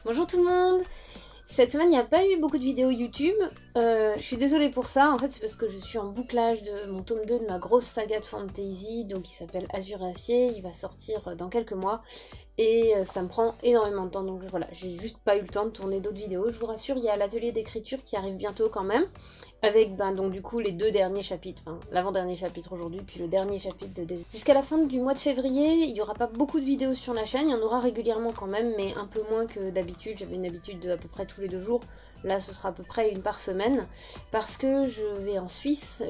Bonjour tout le monde. Cette semaine, il n'y a pas eu beaucoup de vidéos YouTube. Je suis désolée pour ça. En fait, c'est parce que je suis en bouclage de mon tome 2 de ma grosse saga de fantasy, donc il s'appelle Azur et Acier. Il va sortir dans quelques mois. Et ça me prend énormément de temps. Donc voilà, j'ai juste pas eu le temps de tourner d'autres vidéos. Je vous rassure, il y a l'atelier d'écriture qui arrive bientôt quand même. Avec donc du coup les deux derniers chapitres, enfin l'avant-dernier chapitre aujourd'hui, puis le dernier chapitre de Désert. Jusqu'à la fin du mois de février, il n'y aura pas beaucoup de vidéos sur la chaîne, il y en aura régulièrement quand même, mais un peu moins que d'habitude. J'avais une habitude de à peu près tous les 2 jours, là ce sera à peu près une par semaine, parce que je vais en Suisse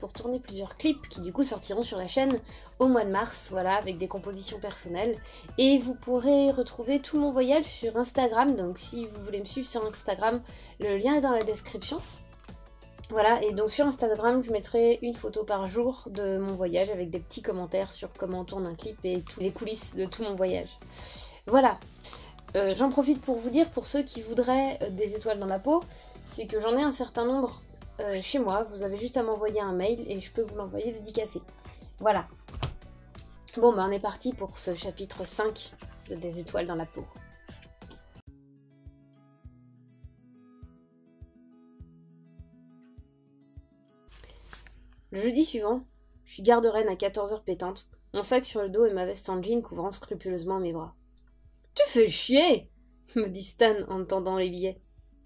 pour tourner plusieurs clips qui du coup sortiront sur la chaîne au mois de mars, voilà, avec des compositions personnelles. Et vous pourrez retrouver tout mon voyage sur Instagram, donc si vous voulez me suivre sur Instagram, le lien est dans la description. Voilà, et donc sur Instagram, je mettrai une photo par jour de mon voyage avec des petits commentaires sur comment on tourne un clip et toutes les coulisses de tout mon voyage. Voilà, j'en profite pour vous dire, pour ceux qui voudraient des étoiles dans la peau, c'est que j'en ai un certain nombre chez moi. Vous avez juste à m'envoyer un mail et je peux vous l'envoyer dédicacé. Voilà. Bon, ben on est parti pour ce chapitre 5 de Des étoiles dans la peau. Le jeudi suivant, je suis garde reine à 14h pétante, mon sac sur le dos et ma veste en jean couvrant scrupuleusement mes bras. « Tu fais chier !» me dit Stan en tendant les billets.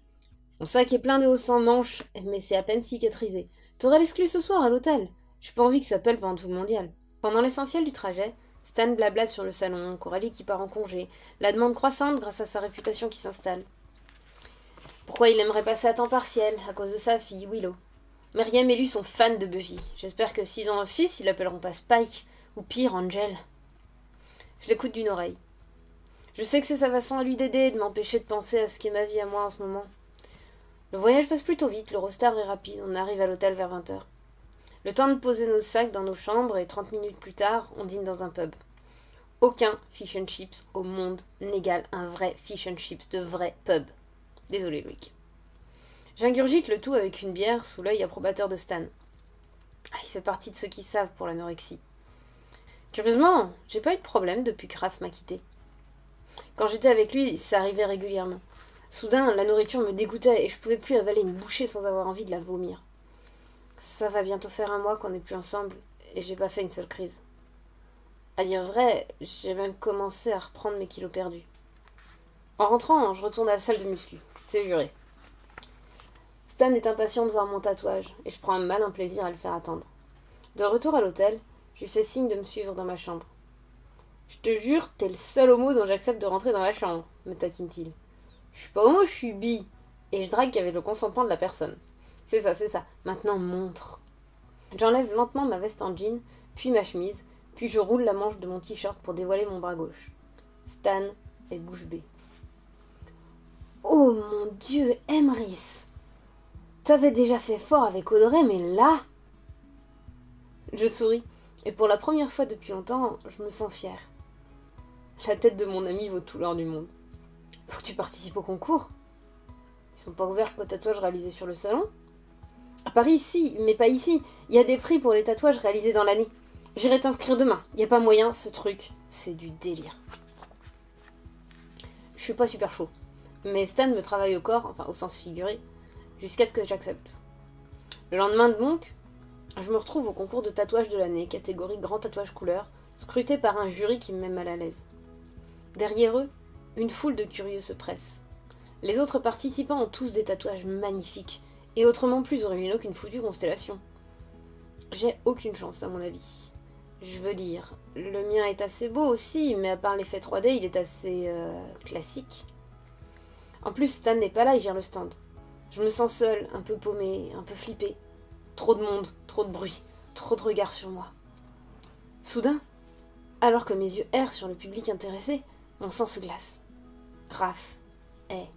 « Mon sac est plein de hauts sans manches, mais c'est à peine cicatrisé. T'auras l'exclu ce soir à l'hôtel. J'ai pas envie que ça pèle pendant tout le mondial. » Pendant l'essentiel du trajet, Stan blablate sur le salon, Coralie qui part en congé, la demande croissante grâce à sa réputation qui s'installe. Pourquoi il aimerait passer à temps partiel, à cause de sa fille, Willow. Myriam et lui sont fans de Buffy. J'espère que s'ils ont un fils, ils l'appelleront pas Spike, ou pire, Angel. Je l'écoute d'une oreille. Je sais que c'est sa façon à lui d'aider et de m'empêcher de penser à ce qu'est ma vie à moi en ce moment. Le voyage passe plutôt vite, le Eurostar est rapide, on arrive à l'hôtel vers 20h. Le temps de poser nos sacs dans nos chambres et 30 minutes plus tard, on dîne dans un pub. Aucun fish and chips au monde n'égale un vrai fish and chips de vrai pub. Désolé Loïc. J'ingurgite le tout avec une bière sous l'œil approbateur de Stan. Il fait partie de ceux qui savent pour l'anorexie. Curieusement, j'ai pas eu de problème depuis que Raph m'a quitté. Quand j'étais avec lui, ça arrivait régulièrement. Soudain, la nourriture me dégoûtait et je pouvais plus avaler une bouchée sans avoir envie de la vomir. Ça va bientôt faire 1 mois qu'on n'est plus ensemble et j'ai pas fait une seule crise. À dire vrai, j'ai même commencé à reprendre mes kilos perdus. En rentrant, je retourne à la salle de muscu. C'est juré. Stan est impatient de voir mon tatouage, et je prends un malin plaisir à le faire attendre. De retour à l'hôtel, je lui fais signe de me suivre dans ma chambre. « Je te jure, t'es le seul homo dont j'accepte de rentrer dans la chambre, » me taquine-t-il. « Je suis pas homo, je suis bi, et je drague qu'avec le consentement de la personne. » C'est ça, maintenant montre. J'enlève lentement ma veste en jean, puis ma chemise, puis je roule la manche de mon t-shirt pour dévoiler mon bras gauche. Stan est bouche bée. « Oh mon Dieu, Emrys !» T'avais déjà fait fort avec Audrey, mais là... Je souris, et pour la première fois depuis longtemps, je me sens fière. La tête de mon ami vaut tout l'or du monde. Faut que tu participes au concours. Ils sont pas ouverts qu'aux tatouages réalisés sur le salon. À Paris, si, mais pas ici. Il y a des prix pour les tatouages réalisés dans l'année. J'irai t'inscrire demain. Y a pas moyen, ce truc. C'est du délire. Je suis pas super chaud. Mais Stan me travaille au corps, enfin au sens figuré, jusqu'à ce que j'accepte. Le lendemain donc, je me retrouve au concours de tatouage de l'année, catégorie grand tatouage couleur, scruté par un jury qui me met mal à l'aise. Derrière eux, une foule de curieux se presse. Les autres participants ont tous des tatouages magnifiques, et autrement plus originaux qu'une foutue constellation. J'ai aucune chance à mon avis. Je veux dire, le mien est assez beau aussi, mais à part l'effet 3D, il est assez classique. En plus, Stan n'est pas là, il gère le stand. Je me sens seule, un peu paumée, un peu flippée. Trop de monde, trop de bruit, trop de regards sur moi. Soudain, alors que mes yeux errent sur le public intéressé, mon sang se glace. Raph est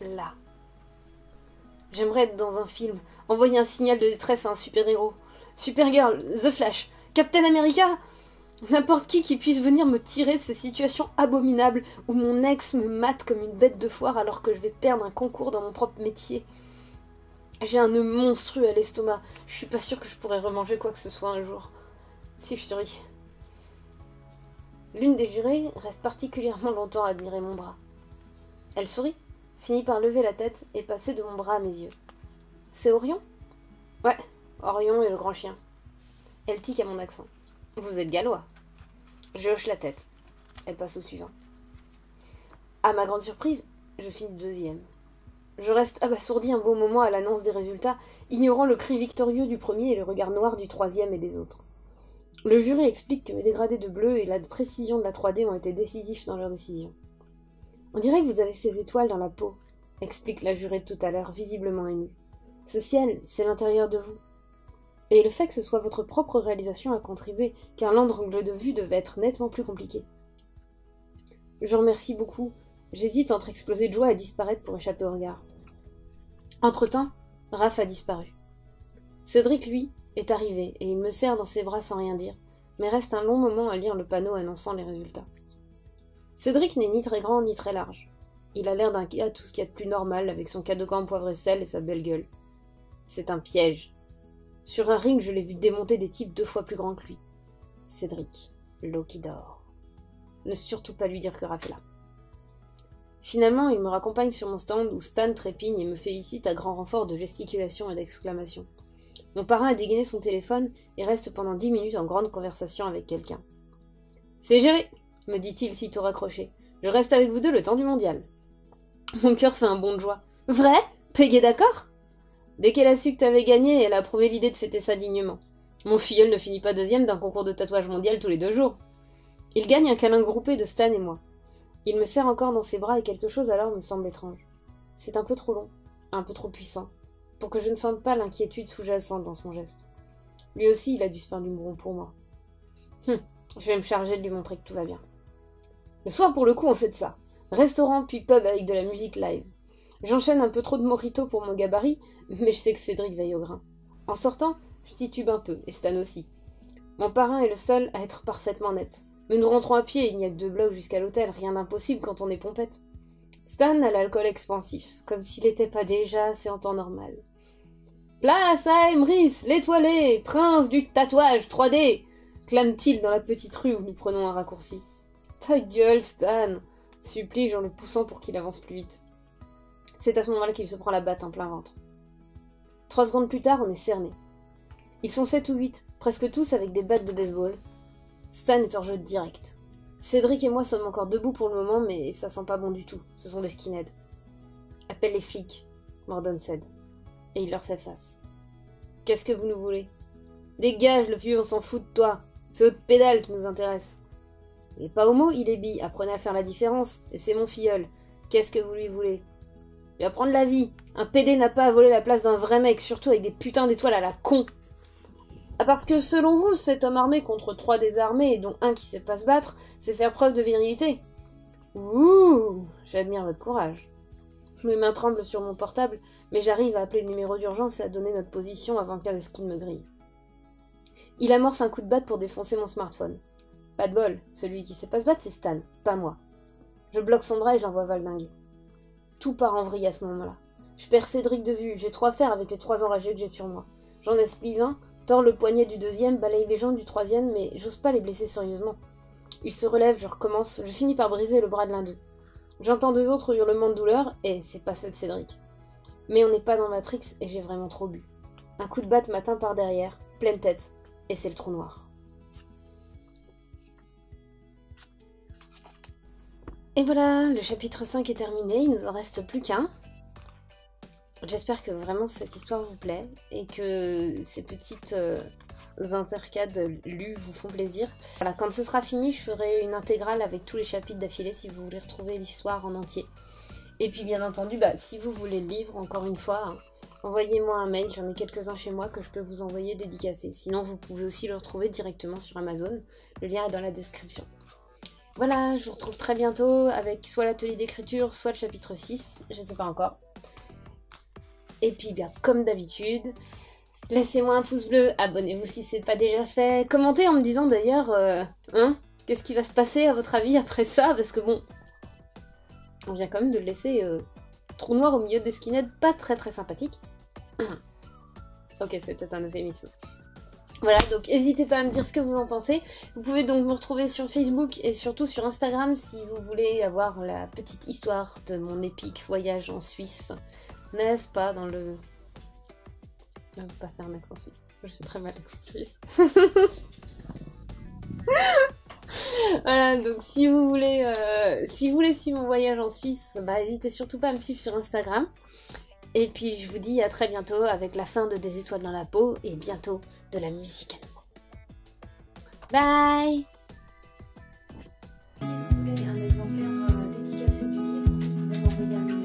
là. J'aimerais être dans un film, envoyer un signal de détresse à un super-héros. Supergirl, The Flash, Captain America, n'importe qui puisse venir me tirer de ces situations abominables où mon ex me mate comme une bête de foire alors que je vais perdre un concours dans mon propre métier. J'ai un nœud monstrueux à l'estomac. Je suis pas sûre que je pourrais remanger quoi que ce soit un jour. Si je souris. L'une des jurées reste particulièrement longtemps à admirer mon bras. Elle sourit, finit par lever la tête et passer de mon bras à mes yeux. C'est Orion? Ouais, Orion et le grand chien. Elle tique à mon accent. Vous êtes gallois. Je hoche la tête. Elle passe au suivant. À ma grande surprise, je finis deuxième. Je reste abasourdi un beau moment à l'annonce des résultats, ignorant le cri victorieux du premier et le regard noir du troisième et des autres. Le jury explique que mes dégradés de bleu et la précision de la 3D ont été décisifs dans leur décision. On dirait que vous avez ces étoiles dans la peau, explique la jurée de tout à l'heure, visiblement émue. Ce ciel, c'est l'intérieur de vous. Et le fait que ce soit votre propre réalisation a contribué, car l'angle de vue devait être nettement plus compliqué. Je remercie beaucoup. J'hésite entre exploser de joie et disparaître pour échapper au regard. Entre-temps, Raph a disparu. Cédric, lui, est arrivé, et il me serre dans ses bras sans rien dire, mais reste un long moment à lire le panneau annonçant les résultats. Cédric n'est ni très grand ni très large. Il a l'air d'un gars tout ce qu'il y a de plus normal, avec son Cadogan poivre et sel et sa belle gueule. C'est un piège. Sur un ring, je l'ai vu démonter des types 2 fois plus grands que lui. Cédric, l'eau qui dort. Ne surtout pas lui dire que Raph est là. Finalement, il me raccompagne sur mon stand où Stan trépigne et me félicite à grand renfort de gesticulations et d'exclamations. Mon parrain a dégainé son téléphone et reste pendant 10 minutes en grande conversation avec quelqu'un. « C'est géré !» me dit-il sitôt raccroché. « Je reste avec vous deux le temps du mondial. » Mon cœur fait un bond de joie. « Vrai? Peggy d'accord ?» Dès qu'elle a su que t'avais gagné, elle a approuvé l'idée de fêter ça dignement. Mon filleul ne finit pas deuxième d'un concours de tatouage mondial tous les 2 jours. Il gagne un câlin groupé de Stan et moi. Il me serre encore dans ses bras et quelque chose alors me semble étrange. C'est un peu trop long, un peu trop puissant, pour que je ne sente pas l'inquiétude sous-jacente dans son geste. Lui aussi, il a dû se faire du mouron pour moi. Je vais me charger de lui montrer que tout va bien. Le soir, pour le coup, on fait de ça. Restaurant puis pub avec de la musique live. J'enchaîne un peu trop de mojito pour mon gabarit, mais je sais que Cédric veille au grain. En sortant, je titube un peu, et Stan aussi. Mon parrain est le seul à être parfaitement net. Mais nous rentrons à pied, il n'y a que 2 blocs jusqu'à l'hôtel, rien d'impossible quand on est pompette. Stan a l'alcool expansif, comme s'il n'était pas déjà assez en temps normal. Place à Emrys, l'étoilé, prince du tatouage 3D, clame-t-il dans la petite rue où nous prenons un raccourci. Ta gueule, Stan, supplie-je en le poussant pour qu'il avance plus vite. C'est à ce moment-là qu'il se prend la batte en plein ventre. 3 secondes plus tard, on est cernés. Ils sont 7 ou 8, presque tous avec des battes de baseball. Stan est hors jeu direct. Cédric et moi sommes encore debout pour le moment, mais ça sent pas bon du tout. Ce sont des skinheads. Appelle les flics, m'ordonne Ced. Et il leur fait face. Qu'est-ce que vous nous voulez? Dégage, le vieux, on s'en fout de toi. C'est votre pédale qui nous intéresse. Il est pas homo, il est bi. Apprenez à faire la différence. Et c'est mon filleul. Qu'est-ce que vous lui voulez? Il va prendre la vie. Un PD n'a pas à voler la place d'un vrai mec, surtout avec des putains d'étoiles à la con. Ah, parce que selon vous, cet homme armé contre 3 désarmés, dont un qui sait pas se battre, c'est faire preuve de virilité. Ouh, j'admire votre courage. Mes mains tremblent sur mon portable, mais j'arrive à appeler le numéro d'urgence et à donner notre position avant qu'Aleskin me grille. Il amorce un coup de batte pour défoncer mon smartphone. Pas de bol, celui qui sait pas se battre, c'est Stan, pas moi. Je bloque son bras et je l'envoie valdinguer. Tout part en vrille à ce moment-là. Je perds Cédric de vue, j'ai trop à faire avec les 3 enragés que j'ai sur moi. J'en esquive un, tords le poignet du deuxième, balaye les jambes du troisième, mais j'ose pas les blesser sérieusement. Ils se relèvent, je recommence, je finis par briser le bras de l'un d'eux. J'entends 2 autres hurlements de douleur, et c'est pas ceux de Cédric. Mais on n'est pas dans Matrix, et j'ai vraiment trop bu. Un coup de batte m'atteint par derrière, pleine tête, et c'est le trou noir. Et voilà, le chapitre 5 est terminé, il nous en reste plus qu'un. J'espère que vraiment cette histoire vous plaît et que ces petites intercades lues vous font plaisir. Voilà, quand ce sera fini, je ferai une intégrale avec tous les chapitres d'affilée si vous voulez retrouver l'histoire en entier. Et puis bien entendu, si vous voulez le livre, encore une fois, hein, envoyez-moi un mail, j'en ai quelques-uns chez moi que je peux vous envoyer dédicacés. Sinon, vous pouvez aussi le retrouver directement sur Amazon, le lien est dans la description. Voilà, je vous retrouve très bientôt avec soit l'atelier d'écriture, soit le chapitre 6, je ne sais pas encore. Et puis bien, comme d'habitude, laissez-moi un pouce bleu, abonnez-vous si c'est pas déjà fait, commentez en me disant d'ailleurs, qu'est-ce qui va se passer à votre avis après ça, parce que bon, on vient quand même de le laisser trou noir au milieu des skinheads, pas très très sympathique. Ok, c'est peut-être un euphémisme. Voilà, donc n'hésitez pas à me dire ce que vous en pensez. Vous pouvez donc me retrouver sur Facebook et surtout sur Instagram si vous voulez avoir la petite histoire de mon épique voyage en Suisse. N'est-ce pas dans le... Je ne vais pas faire un accent suisse. Je fais très mal l'accent suisse. Voilà, donc si vous voulez suivre mon voyage en Suisse, bah n'hésitez surtout pas à me suivre sur Instagram. Et puis je vous dis à très bientôt avec la fin de Des étoiles dans la peau et bientôt de la musique à nouveau. Bye! Si vous voulez un exemplaire dédicacé du livre, vous pouvez m'envoyer un